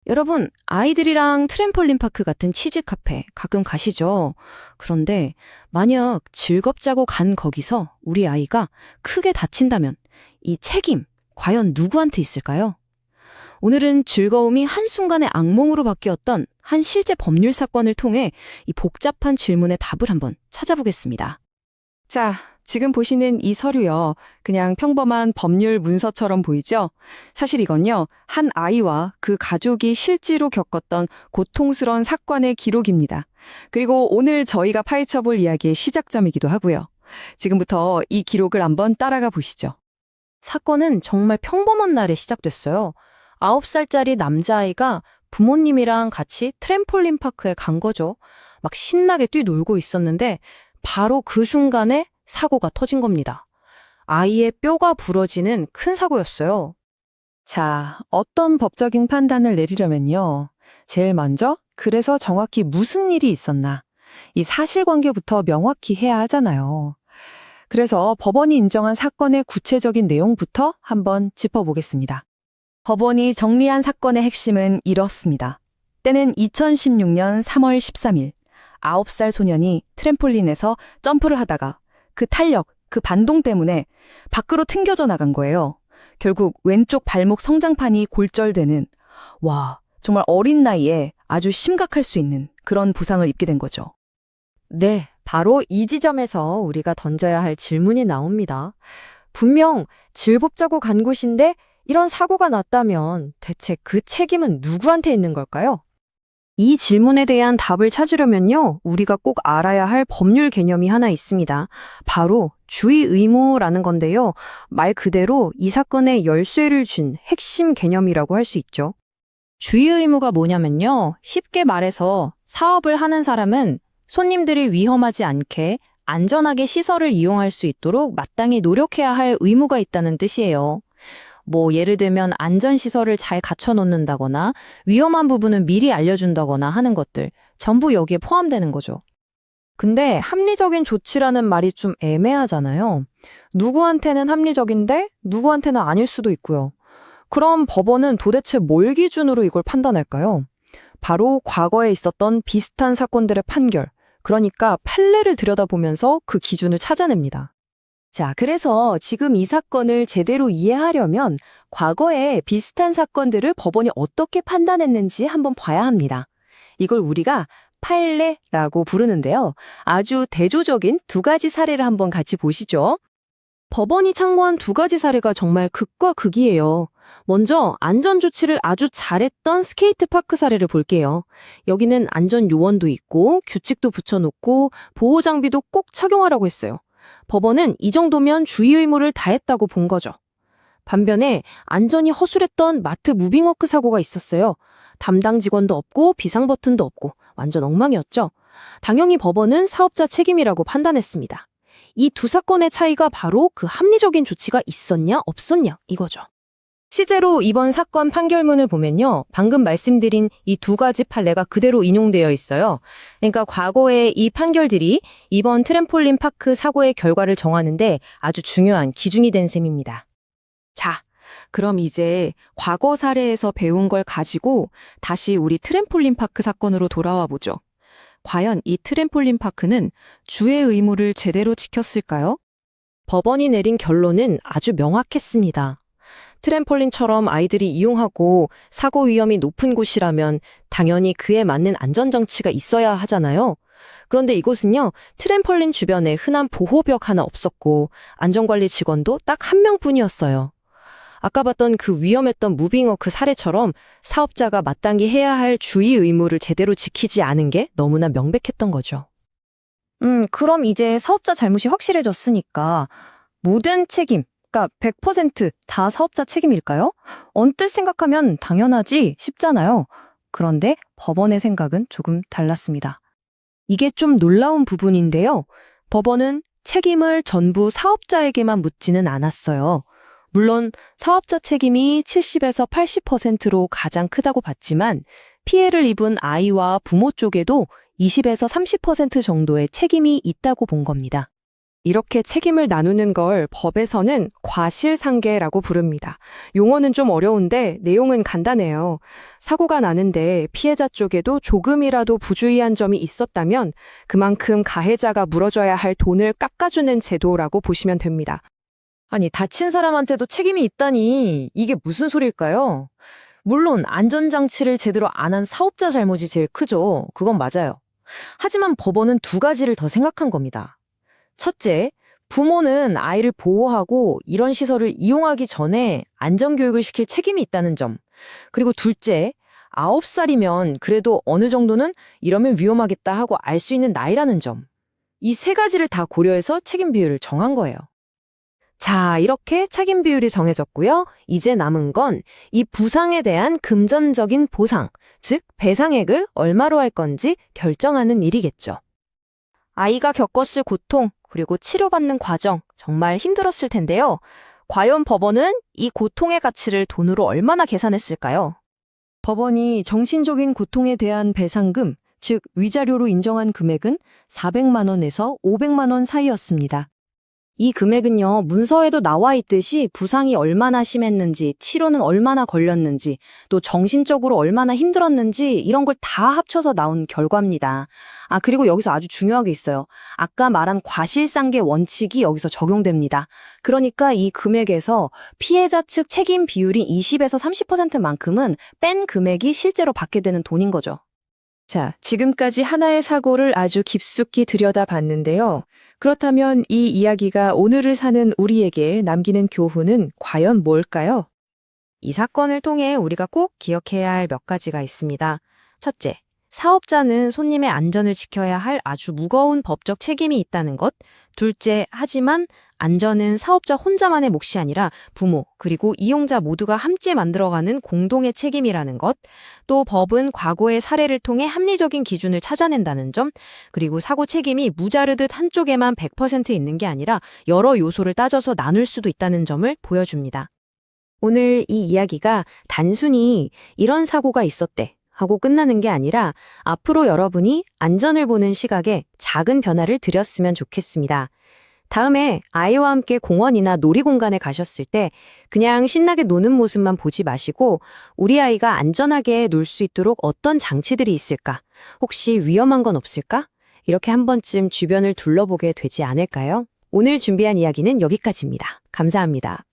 여러분, 아이들이랑 트램폴린 파크 같은 치즈 카페 가끔 가시죠? 그런데 만약 즐겁자고 간 거기서 우리 아이가 크게 다친다면 이 책임 과연 누구한테 있을까요? 오늘은 즐거움이 한순간에 악몽으로 바뀌었던 한 실제 법률 사건을 통해 이 복잡한 질문의 답을 한번 찾아보겠습니다. 자, 지금 보시는 이 서류요. 그냥 평범한 법률 문서처럼 보이죠? 사실 이건요, 한 아이와 그 가족이 실제로 겪었던 고통스러운 사건의 기록입니다. 그리고 오늘 저희가 파헤쳐 볼 이야기의 시작점이기도 하고요. 지금부터 이 기록을 한번 따라가 보시죠. 사건은 정말 평범한 날에 시작됐어요. 9살짜리 남자아이가 부모님이랑 같이 트램폴린 파크에 간 거죠. 막 신나게 뛰놀고 있었는데 바로 그 순간에 사고가 터진 겁니다. 아이의 뼈가 부러지는 큰 사고였어요. 자, 어떤 법적인 판단을 내리려면요. 제일 먼저, 그래서 정확히 무슨 일이 있었나. 이 사실관계부터 명확히 해야 하잖아요. 그래서 법원이 인정한 사건의 구체적인 내용부터 한번 짚어보겠습니다. 법원이 정리한 사건의 핵심은 이렇습니다. 때는 2016년 3월 13일, 9살 소년이 트램폴린에서 점프를 하다가 그 탄력, 그 반동 때문에 밖으로 튕겨져 나간 거예요. 결국 왼쪽 발목 성장판이 골절되는, 와, 정말 어린 나이에 아주 심각할 수 있는 그런 부상을 입게 된 거죠. 네, 바로 이 지점에서 우리가 던져야 할 질문이 나옵니다. 분명 즐겁자고 간 곳인데 이런 사고가 났다면 대체 그 책임은 누구한테 있는 걸까요? 이 질문에 대한 답을 찾으려면요, 우리가 꼭 알아야 할 법률 개념이 하나 있습니다. 바로 주의 의무라는 건데요. 말 그대로 이 사건의 열쇠를 준 핵심 개념이라고 할 수 있죠. 주의 의무가 뭐냐면요, 쉽게 말해서 사업을 하는 사람은 손님들이 위험하지 않게 안전하게 시설을 이용할 수 있도록 마땅히 노력해야 할 의무가 있다는 뜻이에요. 예를 들면 안전시설을 잘 갖춰놓는다거나 위험한 부분은 미리 알려준다거나 하는 것들 전부 여기에 포함되는 거죠. 근데 합리적인 조치라는 말이 좀 애매하잖아요. 누구한테는 합리적인데 누구한테는 아닐 수도 있고요. 그럼 법원은 도대체 뭘 기준으로 이걸 판단할까요? 바로 과거에 있었던 비슷한 사건들의 판결, 그러니까 판례를 들여다보면서 그 기준을 찾아냅니다. 자, 그래서 지금 이 사건을 제대로 이해하려면 과거에 비슷한 사건들을 법원이 어떻게 판단했는지 한번 봐야 합니다. 이걸 우리가 판례라고 부르는데요. 아주 대조적인 두 가지 사례를 한번 같이 보시죠. 법원이 참고한 두 가지 사례가 정말 극과 극이에요. 먼저 안전조치를 아주 잘했던 스케이트파크 사례를 볼게요. 여기는 안전 요원도 있고 규칙도 붙여놓고 보호장비도 꼭 착용하라고 했어요. 법원은 이 정도면 주의 의무를 다했다고 본 거죠. 반면에 안전이 허술했던 마트 무빙워크 사고가 있었어요. 담당 직원도 없고 비상 버튼도 없고 완전 엉망이었죠. 당연히 법원은 사업자 책임이라고 판단했습니다. 이 두 사건의 차이가 바로 그 합리적인 조치가 있었냐 없었냐 이거죠. 실제로 이번 사건 판결문을 보면요, 방금 말씀드린 이 두 가지 판례가 그대로 인용되어 있어요. 그러니까 과거의 이 판결들이 이번 트램폴린 파크 사고의 결과를 정하는데 아주 중요한 기준이 된 셈입니다. 자, 그럼 이제 과거 사례에서 배운 걸 가지고 다시 우리 트램폴린 파크 사건으로 돌아와 보죠. 과연 이 트램폴린 파크는 주의 의무를 제대로 지켰을까요? 법원이 내린 결론은 아주 명확했습니다. 트램폴린처럼 아이들이 이용하고 사고 위험이 높은 곳이라면 당연히 그에 맞는 안전장치가 있어야 하잖아요. 그런데 이곳은요, 트램폴린 주변에 흔한 보호벽 하나 없었고 안전관리 직원도 딱 한 명뿐이었어요. 아까 봤던 그 위험했던 무빙워크 사례처럼 사업자가 마땅히 해야 할 주의 의무를 제대로 지키지 않은 게 너무나 명백했던 거죠. 그럼 이제 사업자 잘못이 확실해졌으니까 모든 책임, 그러니까 100%다 사업자 책임일까요? 언뜻 생각하면 당연하지 싶잖아요. 그런데 법원의 생각은 조금 달랐습니다. 이게 좀 놀라운 부분인데요. 법원은 책임을 전부 사업자에게만 묻지는 않았어요. 물론 사업자 책임이 70에서 80%로 가장 크다고 봤지만 피해를 입은 아이와 부모 쪽에도 20에서 30% 정도의 책임이 있다고 본 겁니다. 이렇게 책임을 나누는 걸 법에서는 과실상계라고 부릅니다. 용어는 좀 어려운데 내용은 간단해요. 사고가 나는데 피해자 쪽에도 조금이라도 부주의한 점이 있었다면 그만큼 가해자가 물어줘야 할 돈을 깎아주는 제도라고 보시면 됩니다. 아니, 다친 사람한테도 책임이 있다니 이게 무슨 소리일까요? 물론 안전장치를 제대로 안 한 사업자 잘못이 제일 크죠. 그건 맞아요. 하지만 법원은 두 가지를 더 생각한 겁니다. 첫째, 부모는 아이를 보호하고 이런 시설을 이용하기 전에 안전교육을 시킬 책임이 있다는 점. 그리고 둘째, 9살이면 그래도 어느 정도는 이러면 위험하겠다 하고 알 수 있는 나이라는 점. 이 세 가지를 다 고려해서 책임 비율을 정한 거예요. 자, 이렇게 책임 비율이 정해졌고요. 이제 남은 건 이 부상에 대한 금전적인 보상, 즉 배상액을 얼마로 할 건지 결정하는 일이겠죠. 아이가 겪었을 고통, 그리고 치료받는 과정, 정말 힘들었을 텐데요. 과연 법원은 이 고통의 가치를 돈으로 얼마나 계산했을까요? 법원이 정신적인 고통에 대한 배상금, 즉 위자료로 인정한 금액은 400만 원에서 500만 원 사이였습니다. 이 금액은요, 문서에도 나와 있듯이 부상이 얼마나 심했는지, 치료는 얼마나 걸렸는지, 또 정신적으로 얼마나 힘들었는지 이런 걸 다 합쳐서 나온 결과입니다. 아, 그리고 여기서 아주 중요한 게 있어요. 아까 말한 과실상계 원칙이 여기서 적용됩니다. 그러니까 이 금액에서 피해자 측 책임 비율이 20에서 30%만큼은 뺀 금액이 실제로 받게 되는 돈인 거죠. 자, 지금까지 하나의 사고를 아주 깊숙이 들여다봤는데요. 그렇다면 이 이야기가 오늘을 사는 우리에게 남기는 교훈은 과연 뭘까요? 이 사건을 통해 우리가 꼭 기억해야 할 몇 가지가 있습니다. 첫째, 사업자는 손님의 안전을 지켜야 할 아주 무거운 법적 책임이 있다는 것. 둘째, 하지만 안전은 사업자 혼자만의 몫이 아니라 부모, 그리고 이용자 모두가 함께 만들어가는 공동의 책임이라는 것. 또 법은 과거의 사례를 통해 합리적인 기준을 찾아낸다는 점. 그리고 사고 책임이 무자르듯 한쪽에만 100% 있는 게 아니라 여러 요소를 따져서 나눌 수도 있다는 점을 보여줍니다. 오늘 이 이야기가 단순히 이런 사고가 있었대 하고 끝나는 게 아니라 앞으로 여러분이 안전을 보는 시각에 작은 변화를 드렸으면 좋겠습니다. 다음에 아이와 함께 공원이나 놀이공간에 가셨을 때 그냥 신나게 노는 모습만 보지 마시고 우리 아이가 안전하게 놀 수 있도록 어떤 장치들이 있을까? 혹시 위험한 건 없을까? 이렇게 한 번쯤 주변을 둘러보게 되지 않을까요? 오늘 준비한 이야기는 여기까지입니다. 감사합니다.